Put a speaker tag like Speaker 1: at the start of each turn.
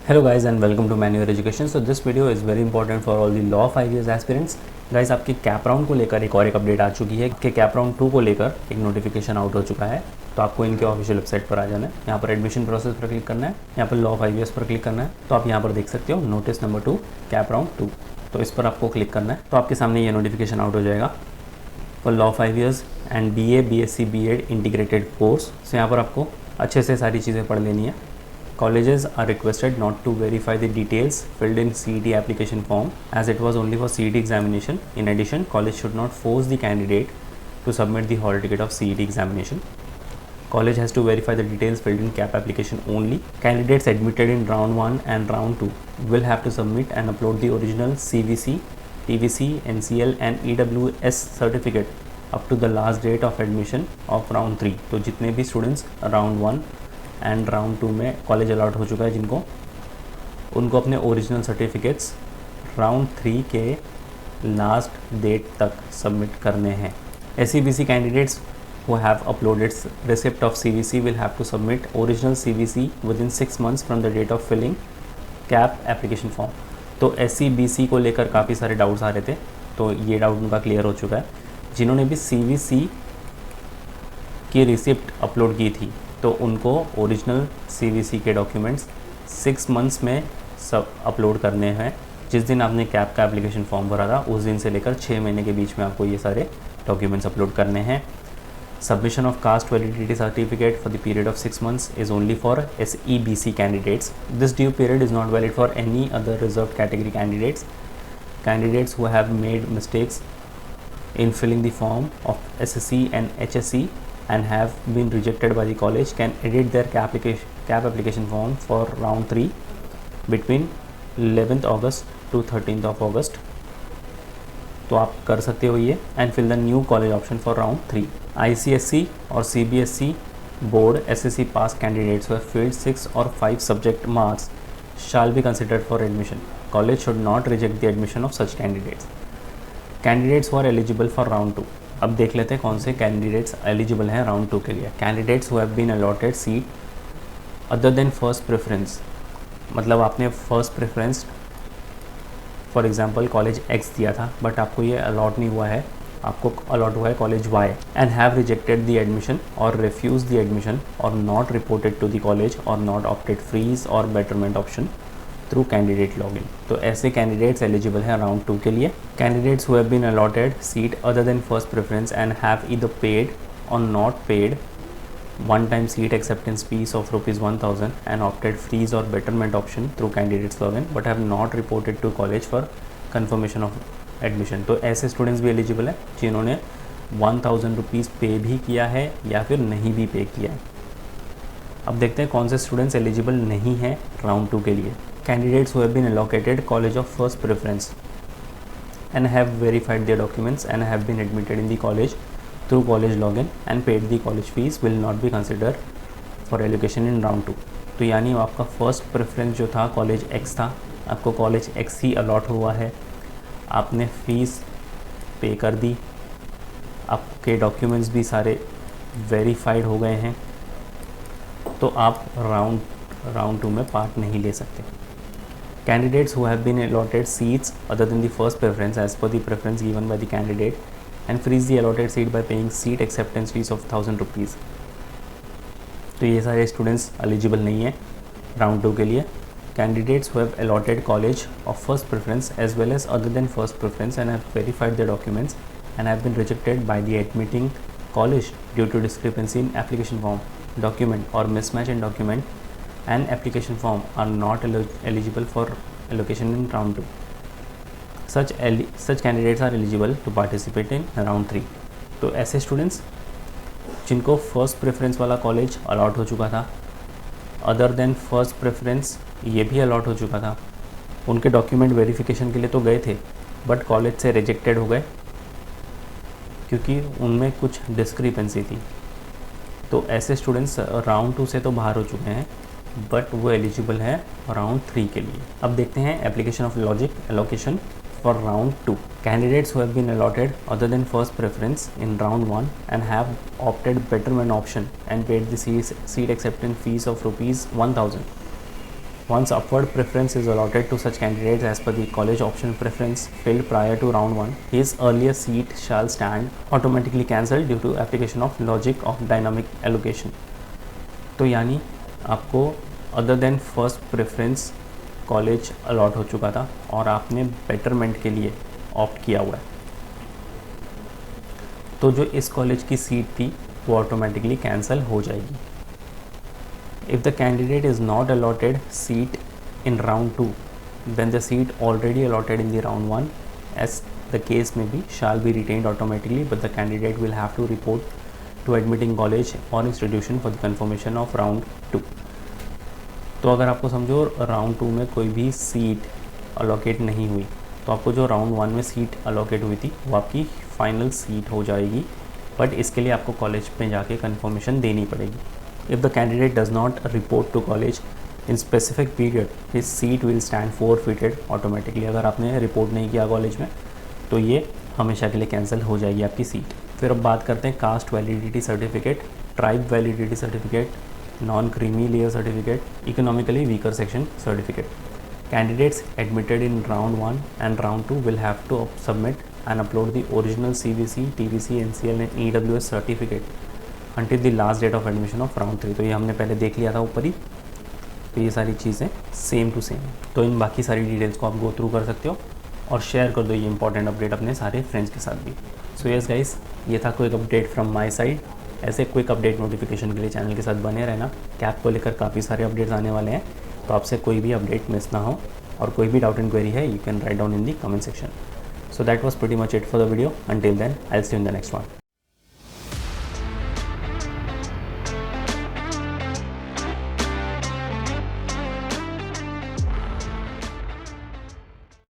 Speaker 1: Hello guys and welcome to Manual Education. So this video is very important for all the law 5 years aspirants. Guys आपके cap round को लेकर एक और update आ चुकी है कि कैप राउंड 2 को लेकर एक नोटिफिकेशन आउट हो चुका है। तो आपको इनके ऑफिशियल वेबसाइट पर आ जाना है, यहाँ पर एडमिशन प्रोसेस पर क्लिक करना है, यहाँ पर लॉ 5 years पर क्लिक करना है। तो आप यहाँ पर देख सकते हो नोटिस नंबर 2 कैप राउंड 2, तो इस पर आपको क्लिक करना है। तो आपके सामने ये नोटिफिकेशन आउट हो जाएगा for law 5 years and BA BSc B.Ed integrated course. तो यहाँ पर आपको अच्छे से सारी चीज़ें पढ़ लेनी है। Colleges are requested not to verify the details filled in CET application form as it was only for CET examination. In addition, college should not force the candidate to submit the hall ticket of CET examination. College has to verify the details filled in CAP application only. Candidates admitted in round 1 and round 2 will have to submit and upload the original CVC, TVC, NCL and EWS certificate up to the last date of admission of round 3. तो जितने भी students round 1 and round 2 में college allot हो चुका है जिनको, उनको अपने ओरिजिनल सर्टिफिकेट्स राउंड 3 के लास्ट डेट तक सबमिट करने हैं। SCBC candidates who have uploaded receipt of CVC will have to submit original CVC within 6 months from the date of filling CAP application form। तो SCBC को लेकर काफ़ी सारे doubts आ रहे थे, तो ये डाउट उनका क्लियर हो चुका है। जिन्होंने भी CVC की रिसिप्ट अपलोड की थी तो उनको ओरिजिनल CVC के डॉक्यूमेंट्स 6 months में सब अपलोड करने हैं। जिस दिन आपने कैप का एप्लीकेशन फॉर्म भरा था उस दिन से लेकर 6 महीने के बीच में आपको ये सारे डॉक्यूमेंट्स अपलोड करने हैं। Submission of cast validity certificate for the period of 6 months is only for SEBC candidates. This due period is not valid for any other reserve category candidates. Candidates who have made mistakes in filling the form of SSC and HSC and have been rejected by the college can edit their CAP application form for round 3 between 11th August to 13th of August। तो आप कर सकते हो ये and fill the new college option for round 3। ICSE और CBSE board SSC pass candidates who have failed 6 or 5 subject marks shall be considered for admission। College should not reject the admission of such candidates। Candidates who are eligible for round 2। अब देख लेते हैं कौन से candidates eligible हैं round 2 के लिए। Candidates who have been allotted seat other than first preference, मतलब आपने first preference for example college X दिया था बट आपको ये अलॉट नहीं हुआ है, आपको अलॉट हुआ है college Y and have rejected the admission or refuse the admission or not reported to the college or not opted freeze or betterment option through candidate login. तो ऐसे कैंडिडेट्स एलिजिबल हैं round 2 के लिए। Candidates who have been allotted seat other than first preference and have either paid or not paid one time seat acceptance fee of ₹1000 and opted freeze or betterment option through candidates login but have not reported to college for confirmation of admission. तो ऐसे students भी eligible हैं जिन्होंने ₹1000 पे भी किया है या फिर नहीं भी पे किया है। अब देखते हैं कौन से स्टूडेंट्स एलिजिबल नहीं हैं राउंड 2 के लिए। Candidates who have been allocated college of first preference and have verified their documents and have been admitted in the college through college login and paid the college fees will not be considered for allocation in round 2। तो यानी आपका first preference जो था college X था, आपको college X ही allot हुआ है, आपने फ़ीस पे कर दी, आपके डॉक्यूमेंट्स भी सारे वेरीफाइड हो गए हैं, तो आप राउंड 2 में पार्ट नहीं ले सकते। Candidates who have been allotted seats other than the first preference as per the preference given by the candidate and freeze the allotted seat by paying seat acceptance fees of ₹1000। तो ये सारे students eligible नहीं है round 2 के लिए। Candidates who have allotted college of first preference as well as other than first preference and have verified their documents and have been rejected by the admitting college due to discrepancy in application form, document or mismatch in document and application form are not eligible for allocation in round 2। Such candidates are eligible to participate in round 3। तो ऐसे students जिनको first preference वाला college allot हो चुका था, other than first preference ये भी allot हो चुका था, उनके डॉक्यूमेंट वेरिफिकेशन के लिए तो गए थे बट कॉलेज से रिजेक्टेड हो गए क्योंकि उनमें कुछ डिस्क्रिपेंसी थी। तो ऐसे स्टूडेंट्स राउंड 2 से तो बाहर हो चुके हैं बट वो एलिजिबल है राउंड 3 के लिए। अब देखते हैं application of logic allocation for round 2। Candidates who have been allotted other than first preference in round 1 and have opted betterment option and paid the seat acceptance fee of ₹1000 Once upward preference is allotted to such candidates as per the college option preference filled prior to round 1, his earlier seat shall stand automatically cancelled due to application of logic of dynamic allocation. तो यानी आपको other than first preference college allot हो चुका था और आपने betterment के लिए ऑप्ट किया हुआ है, तो जो इस कॉलेज की सीट थी वो ऑटोमेटिकली कैंसिल हो जाएगी. If the candidate is not allotted seat in round 2, then the seat already allotted in the round 1, as the case may be, shall be retained automatically, but the candidate will have to report to admitting college or institution for the confirmation of round 2. तो अगर आपको समझो round 2 में कोई भी seat allocate नहीं हुई, तो आपको जो राउंड 1 में सीट अलोकेट हुई थी वो आपकी फाइनल सीट हो जाएगी, बट इसके लिए आपको कॉलेज में जाके कन्फर्मेशन देनी पड़ेगी. If the candidate does not report to college in specific period, his seat will stand forfeited automatically. अगर आपने रिपोर्ट नहीं किया कॉलेज में तो ये हमेशा के लिए कैंसिल हो जाएगी आपकी सीट. फिर अब बात करते हैं cast validity certificate, tribe validity certificate, non creamy layer certificate, economically weaker section certificate. Candidates admitted in round 1 and round 2 will have to submit and upload the original CVC, TVC, NCL and EWS certificate until the last date of admission of round 3. तो ये हमने पहले देख लिया था ऊपर ही, तो ये सारी चीज़ें सेम टू सेम. तो इन बाकी सारी डिटेल्स को आप गो थ्रू कर सकते हो और शेयर कर दो ये इंपॉर्टेंट अपडेट अपने सारे फ्रेंड्स के साथ भी. सो यस गाइस, ये था quick update from my side. ऐसे क्विक अपडेट नोटिफिकेशन के लिए चैनल के साथ बने रहना. कैप को लेकर काफ़ी सारे अपडेट्स आने वाले हैं, तो आपसे कोई भी अपडेट मिस ना हो. और कोई भी डाउट एंड क्वेरी है, you can write down in the comment section. So that was pretty much it for the video. Until then, I'll see you in the next one.